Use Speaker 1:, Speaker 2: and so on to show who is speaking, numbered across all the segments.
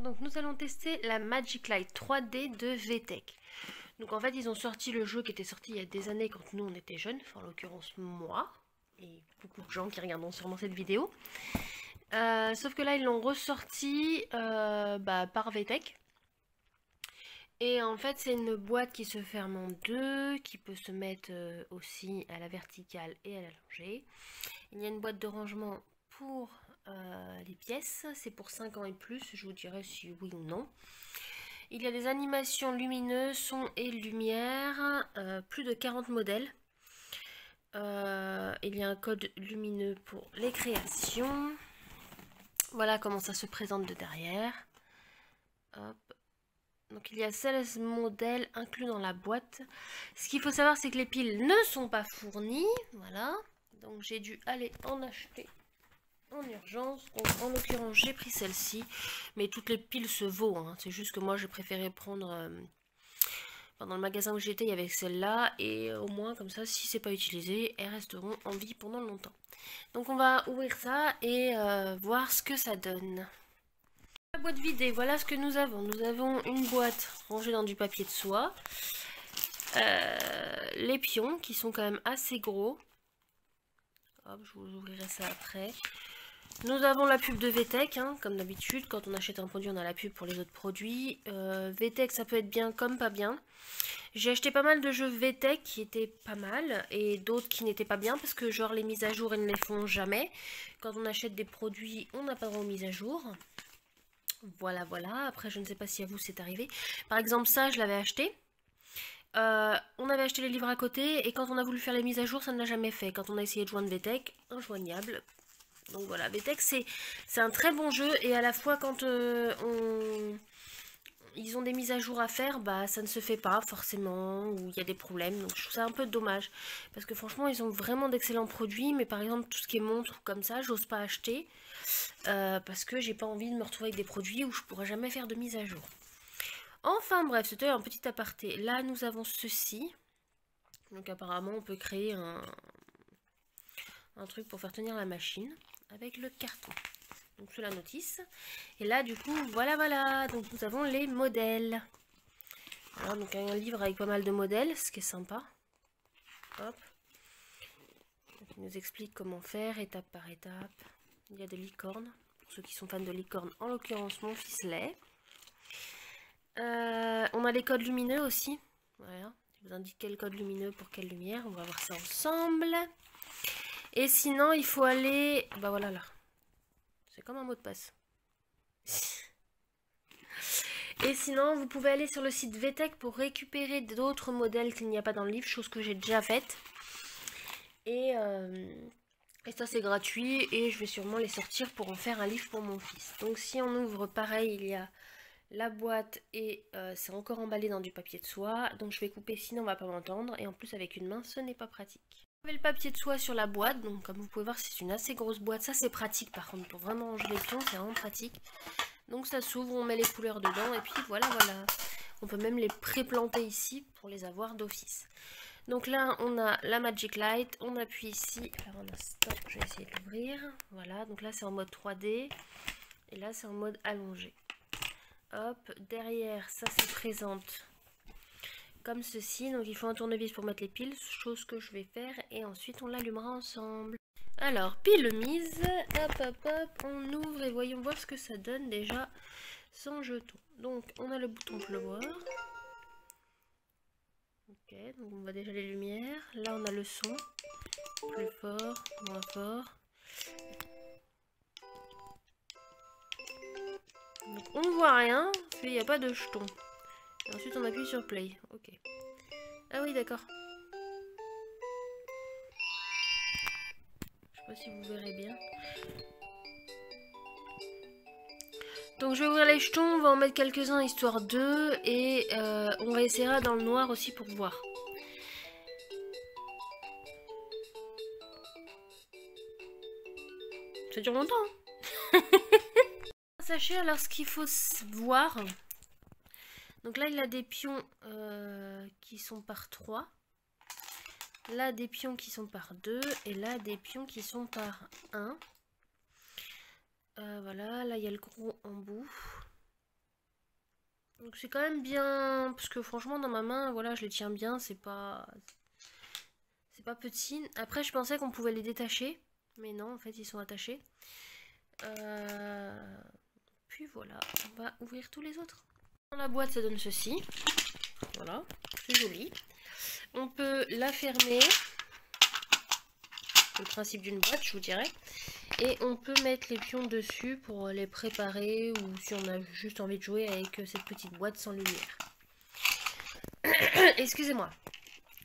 Speaker 1: Donc nous allons tester la Magic Light 3D de VTech. Donc en fait ils ont sorti le jeu qui était sorti il y a des années quand nous on était jeunes, enfin en l'occurrence moi et beaucoup de gens qui regarderont sûrement cette vidéo. Sauf que là ils l'ont ressorti par VTech. Et en fait c'est une boîte qui se ferme en deux, qui peut se mettre aussi à la verticale et à la longée. Il y a une boîte de rangement pour les pièces, c'est pour 5 ans et plus, je vous dirai si oui ou non. Il y a des animations lumineuses, son et lumière, plus de 40 modèles. Il y a un code lumineux pour les créations. Voilà comment ça se présente de derrière. Hop. Donc il y a 16 modèles inclus dans la boîte. Ce qu'il faut savoir, c'est que les piles ne sont pas fournies. Voilà. Donc j'ai dû aller en acheter en urgence. Donc en l'occurrence j'ai pris celle-ci. Mais toutes les piles se vaut. Hein. C'est juste que moi j'ai préféré prendre... Dans le magasin où j'étais, il y avait celle-là. Et au moins, comme ça, si c'est pas utilisé, elles resteront en vie pendant longtemps. Donc on va ouvrir ça et voir ce que ça donne. La boîte vidée, voilà ce que nous avons. Nous avons une boîte rangée dans du papier de soie. Les pions qui sont quand même assez gros. Hop, je vous ouvrirai ça après. Nous avons la pub de VTech, hein, comme d'habitude. Quand on achète un produit, on a la pub pour les autres produits. VTech, ça peut être bien comme pas bien. J'ai acheté pas mal de jeux VTech qui étaient pas mal et d'autres qui n'étaient pas bien parce que genre les mises à jour, ils ne les font jamais. Quand on achète des produits, on n'a pas droit aux mises à jour. Voilà, voilà. Après, je ne sais pas si à vous c'est arrivé. Par exemple, ça, je l'avais acheté. On avait acheté les livres à côté et quand on a voulu faire les mises à jour, ça ne l'a jamais fait. Quand on a essayé de joindre VTech, injoignable. Donc voilà, VTech c'est un très bon jeu et à la fois quand ils ont des mises à jour à faire, bah ça ne se fait pas forcément ou il y a des problèmes. Donc je trouve ça un peu dommage parce que franchement ils ont vraiment d'excellents produits, mais par exemple tout ce qui est montre comme ça, j'ose pas acheter parce que j'ai pas envie de me retrouver avec des produits où je pourrais jamais faire de mise à jour. Enfin bref, c'était un petit aparté. Là nous avons ceci. Donc apparemment on peut créer un truc pour faire tenir la machine avec le carton. Donc sous la notice. Et là du coup voilà. Donc nous avons les modèles. Alors donc un livre avec pas mal de modèles, ce qui est sympa. Hop. Donc, il nous explique comment faire étape par étape. Il y a des licornes. Pour ceux qui sont fans de licornes, en l'occurrence mon fils l'est. On a les codes lumineux aussi. Voilà. Je vous indique quel code lumineux pour quelle lumière. On va voir ça ensemble. Et sinon il faut aller... Bah voilà là. C'est comme un mot de passe. Et sinon, vous pouvez aller sur le site VTech pour récupérer d'autres modèles qu'il n'y a pas dans le livre, chose que j'ai déjà faite. Et ça, c'est gratuit et je vais sûrement les sortir pour en faire un livre pour mon fils. Donc si on ouvre, pareil, il y a la boîte et c'est encore emballé dans du papier de soie. Donc je vais couper, sinon on va pas m'entendre. Et en plus, avec une main, ce n'est pas pratique. Vous avez le papier de soie sur la boîte, donc comme vous pouvez voir, c'est une assez grosse boîte. Ça, c'est pratique par contre, pour vraiment ranger les pions, c'est vraiment pratique. Donc ça s'ouvre, on met les couleurs dedans et puis voilà. On peut même les pré-planter ici pour les avoir d'office. Donc là, on a la Magic Light, on appuie ici. Alors un instant, je vais essayer de l'ouvrir. Voilà, donc là c'est en mode 3D et là c'est en mode allongé. Hop, derrière, ça se présente comme ceci. Donc il faut un tournevis pour mettre les piles, chose que je vais faire et ensuite on l'allumera ensemble. Alors, pile mise, hop, on ouvre et voyons voir ce que ça donne déjà sans jeton. Donc, on a le bouton pleuvoir. Ok, donc on voit déjà les lumières. Là, on a le son. Plus fort, moins fort. Donc, on ne voit rien, parce qu'il n'y a pas de jeton. Et ensuite, on appuie sur play. Ok. Ah oui, d'accord. Je sais pas si vous verrez bien. Donc je vais ouvrir les jetons, on va en mettre quelques-uns histoire d'eux et on va essayer dans le noir aussi pour voir. Ça dure longtemps. Hein. Sachez alors ce qu'il faut voir. Donc là il a des pions qui sont par 3. Là des pions qui sont par 2 et là des pions qui sont par 1. Voilà, là il y a le gros en bout. Donc c'est quand même bien, parce que franchement dans ma main, voilà, je les tiens bien, c'est pas petit. Après je pensais qu'on pouvait les détacher, mais non, en fait ils sont attachés. Puis voilà, on va ouvrir tous les autres. Dans la boîte ça donne ceci, voilà, c'est joli. On peut la fermer, c'est le principe d'une boîte je vous dirais. Et on peut mettre les pions dessus pour les préparer ou si on a juste envie de jouer avec cette petite boîte sans lumière. Excusez-moi.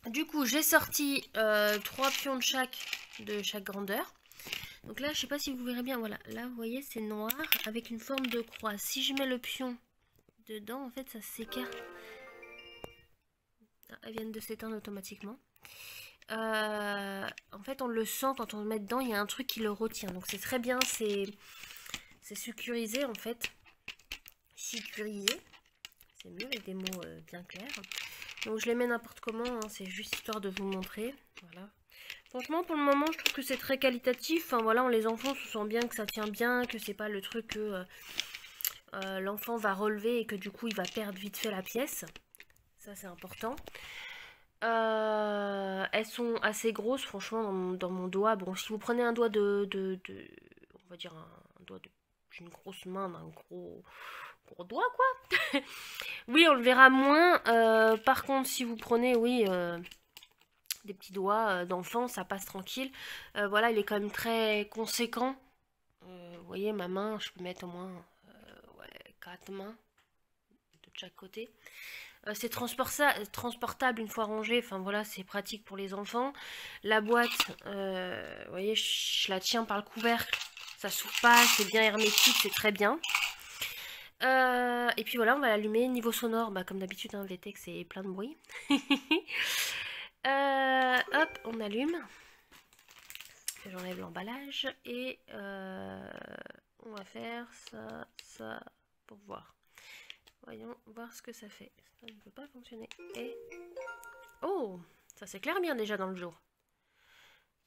Speaker 1: Du coup, j'ai sorti 3 pions de chaque grandeur. Donc là, je sais pas si vous verrez bien. Voilà, là, vous voyez, c'est noir avec une forme de croix. Si je mets le pion dedans, en fait, ça s'écarte. Ah, elles viennent de s'éteindre automatiquement. En fait, on le sent quand on le met dedans, il y a un truc qui le retient. Donc c'est très bien, c'est sécurisé en fait. Sécurisé, c'est mieux avec des mots bien clairs. Donc je les mets n'importe comment, hein, c'est juste histoire de vous montrer. Voilà. Franchement, pour le moment, je trouve que c'est très qualitatif. Enfin voilà, les enfants se sentent bien, que ça tient bien, que c'est pas le truc que l'enfant va relever et que du coup il va perdre vite fait la pièce. Ça c'est important. Elles sont assez grosses, franchement, dans mon doigt. Bon, si vous prenez un doigt on va dire un doigt d'une grosse main, d'un gros doigt, quoi. Oui, on le verra moins. Par contre, si vous prenez, oui, des petits doigts d'enfant, ça passe tranquille. Voilà, il est quand même très conséquent. Vous voyez, ma main, je peux mettre au moins 4 mains de chaque côté. C'est transportable une fois rangé, enfin voilà, c'est pratique pour les enfants. La boîte, vous voyez, je la tiens par le couvercle, ça s'ouvre pas, c'est bien hermétique, c'est très bien. Et puis voilà, on va l'allumer. Niveau sonore, bah, comme d'habitude, hein, VTech c'est plein de bruit. Hop, on allume. J'enlève l'emballage et on va faire ça pour voir. Voyons voir ce que ça fait. Ça ne peut pas fonctionner. Et... oh, ça s'éclaire bien déjà dans le jour.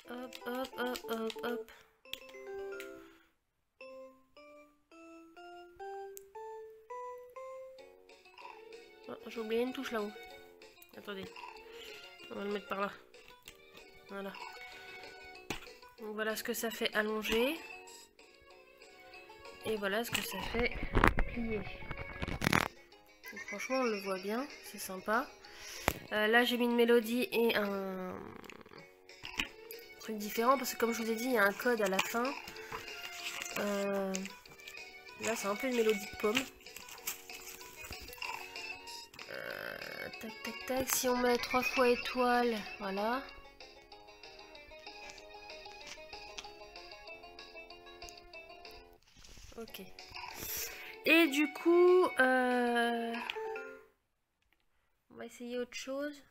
Speaker 1: Hop, hop, hop, hop, hop. Oh, j'ai oublié une touche là-haut. Attendez. On va le mettre par là. Voilà. Donc voilà ce que ça fait allonger. Et voilà ce que ça fait plier. Donc, franchement, on le voit bien. C'est sympa. Là, j'ai mis une mélodie et un truc différent. Parce que comme je vous ai dit, il y a un code à la fin. Là, c'est un peu une mélodie de pomme. Tac, tac, tac. Si on met 3 fois étoile, voilà. Ok. Et du coup, on va essayer autre chose.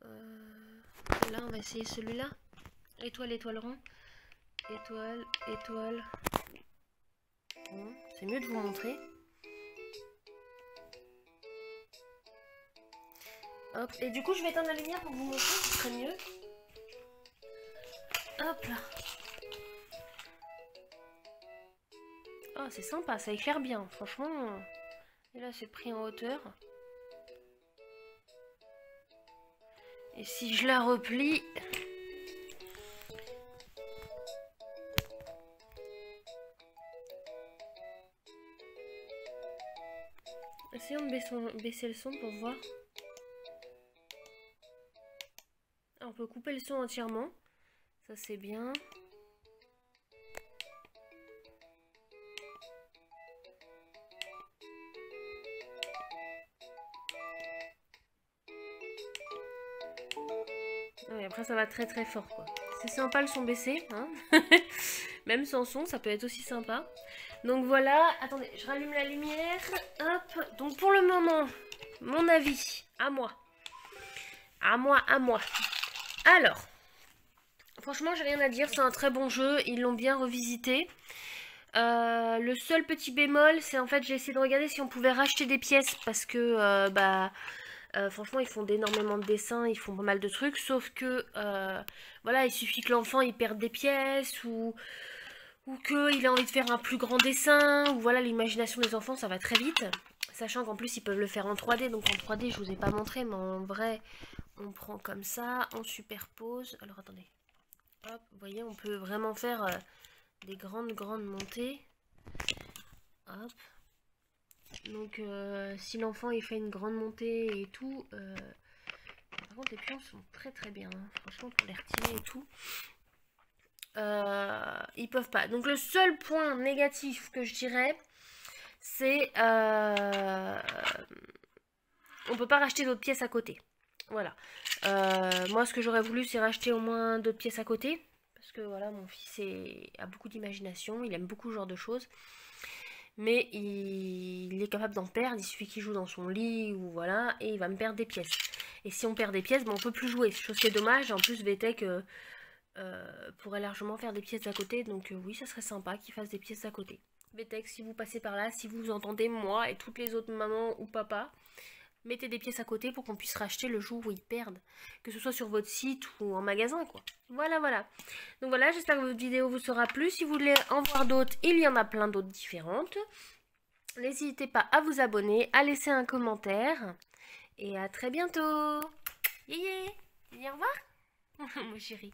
Speaker 1: Là, on va essayer celui-là. Étoile, étoile rond. Étoile, étoile. Bon, c'est mieux de vous montrer. Hop. Et du coup, je vais éteindre la lumière pour vous montrer, ce serait mieux. Hop là. Oh, c'est sympa, ça éclaire bien, franchement. Et là, c'est pris en hauteur. Et si je la replie... essayons de baisser le son pour voir. On peut couper le son entièrement. Ça, c'est bien. Et après, ça va très très fort, quoi. C'est sympa le son baissé, hein. Même sans son, ça peut être aussi sympa. Donc voilà, attendez, je rallume la lumière. Hop, donc pour le moment, mon avis, à moi. À moi. Alors, franchement, j'ai rien à dire, c'est un très bon jeu, ils l'ont bien revisité. Le seul petit bémol, c'est en fait, j'ai essayé de regarder si on pouvait racheter des pièces parce que, franchement, ils font d'énormément de dessins, ils font pas mal de trucs, sauf que, voilà, il suffit que l'enfant il perde des pièces ou ou qu'il a envie de faire un plus grand dessin, ou voilà, l'imagination des enfants, ça va très vite. Sachant qu'en plus, ils peuvent le faire en 3D, donc en 3D, je vous ai pas montré, mais en vrai, on prend comme ça, on superpose. Alors, attendez. Hop, vous voyez, on peut vraiment faire des grandes montées. Hop. Donc, si l'enfant, il fait une grande montée et tout... par contre, les pions sont très bien, hein. Franchement, pour les retirer et tout... ils peuvent pas. Donc le seul point négatif que je dirais, c'est on peut pas racheter d'autres pièces à côté. Voilà. Moi, ce que j'aurais voulu, c'est racheter au moins d'autres pièces à côté. Parce que voilà, mon fils a beaucoup d'imagination, il aime beaucoup ce genre de choses. Mais il est capable d'en perdre, il suffit qu'il joue dans son lit ou voilà, et il va me perdre des pièces. Et si on perd des pièces, ben, on peut plus jouer. Chose qui est dommage. En plus, VTech pourrait largement faire des pièces à côté. Donc oui, ça serait sympa qu'il fasse des pièces à côté. VTech, si vous passez par là, si vous entendez moi et toutes les autres mamans ou papas, mettez des pièces à côté pour qu'on puisse racheter le jour où ils perdent. Que ce soit sur votre site ou en magasin, quoi. Voilà. Donc voilà, j'espère que votre vidéo vous sera plu. Si vous voulez en voir d'autres, il y en a plein d'autres différentes. N'hésitez pas à vous abonner, à laisser un commentaire. Et à très bientôt. Yé, au revoir, mon chéri.